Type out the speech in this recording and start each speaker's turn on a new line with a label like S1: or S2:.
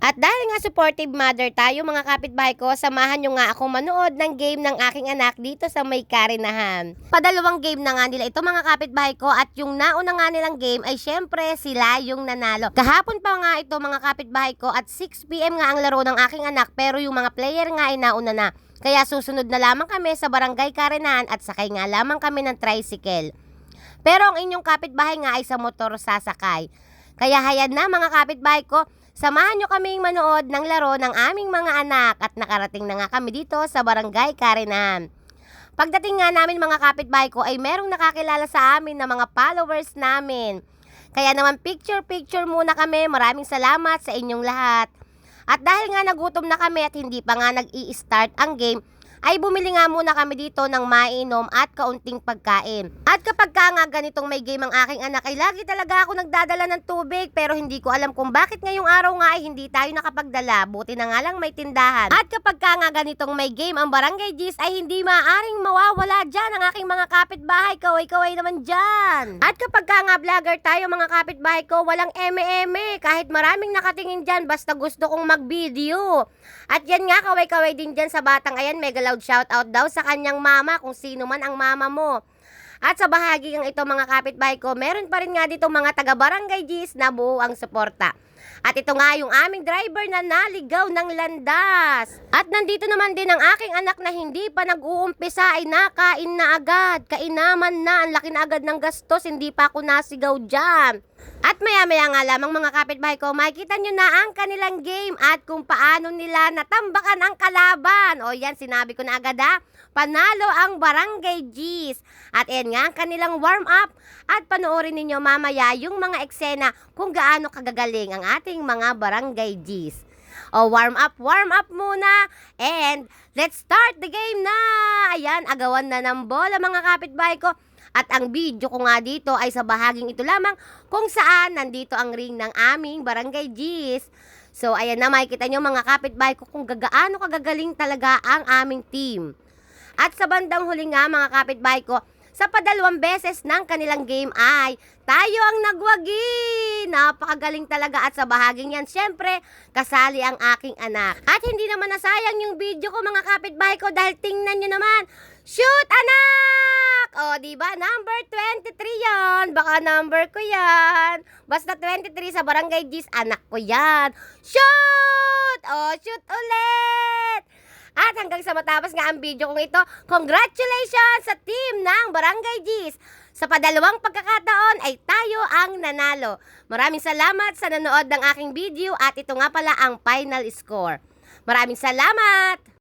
S1: At dahil nga supportive mother tayo mga kapitbahay ko, samahan nyo nga ako manood ng game ng aking anak dito sa May Karinahan. Padalawang game na nga nila ito mga kapitbahay ko, at yung nauna nga nilang game ay syempre sila yung nanalo. Kahapon pa nga ito mga kapitbahay ko, at 6 PM nga ang laro ng aking anak, pero yung mga player nga ay nauna na. Kaya susunod na lamang kami sa Barangay Karinahan at sakay nga lamang kami ng tricycle. Pero ang inyong kapitbahay nga ay sa motor sasakay. Kaya hayad na mga kapitbahay ko, samahan nyo kaming manood ng laro ng aming mga anak, at nakarating na nga kami dito sa Barangay Karinahan. Pagdating nga namin mga kapitbahay ko ay merong nakakilala sa amin na mga followers namin. Kaya naman picture muna kami. Maraming salamat sa inyong lahat. At dahil nga nagutom na kami at hindi pa nga nag-i-start ang game, ay bumili nga muna kami dito ng mainom at kaunting pagkain. At kapag ka nga ganitong may game ang aking anak, ay lagi talaga ako nagdadala ng tubig, pero hindi ko alam kung bakit ngayong araw nga ay hindi tayo nakapagdala. Buti na nga lang may tindahan. At kapag ka nga ganitong may game ang Barangay G's, ay hindi maaaring mawawala dyan ang aking mga kapitbahay. Kaway-kaway naman dyan. At kapag ka nga vlogger tayo mga kapitbahay ko, walang eme-eme. Kahit maraming nakatingin dyan, basta gusto kong mag-video. At yan nga, kaway-kaway din dyan sa batang ayan. Mega loud shoutout daw sa kanyang mama, kung sino man ang mama mo. At sa bahagi ng ito mga kapitbahay ko, meron pa rin nga dito mga taga Barangay G's na buo ang suporta. At ito nga yung aming driver na naligaw ng landas. At nandito naman din ang aking anak na hindi pa nag-uumpisa ay nakain na agad. Kainaman na, ang laki na agad ng gastos, hindi pa ako nasigaw dyan. At maya-maya nga lamang mga kapitbahay ko, makikita nyo na ang kanilang game at kung paano nila natambakan ang kalaban. O yan, sinabi ko na agad ha, panalo ang Barangay G's. At yan nga ang kanilang warm up. At panoorin ninyo mamaya yung mga eksena kung gaano kagagaling ang ating mga Barangay G's. O warm up muna. And let's start the game na. Ayan, agawan na ng bola mga kapitbahay ko. At ang video ko nga dito ay sa bahaging ito lamang kung saan nandito ang ring ng aming Barangay G's. So ayan na, makikita nyo mga kapitbahay ko kung gaano kagagaling talaga ang aming team. At sa bandang huli nga mga kapitbahay ko, sa padalawang beses ng kanilang game ay tayo ang nagwagi. Napakagaling talaga, at sa bahaging yan, syempre, kasali ang aking anak. At hindi naman nasayang yung video ko mga kapitbahay ko, dahil tingnan nyo naman, shoot anak! O diba, number 23 yan. Baka number ko yan. Basta 23 sa Barangay G's, anak ko yan. Shoot! O, shoot ulit! At hanggang sa matapos nga ang video kong ito, congratulations sa team ng Barangay G's. Sa padalawang pagkakataon ay tayo ang nanalo. Maraming salamat sa nanood ng aking video, at ito nga pala ang final score. Maraming salamat!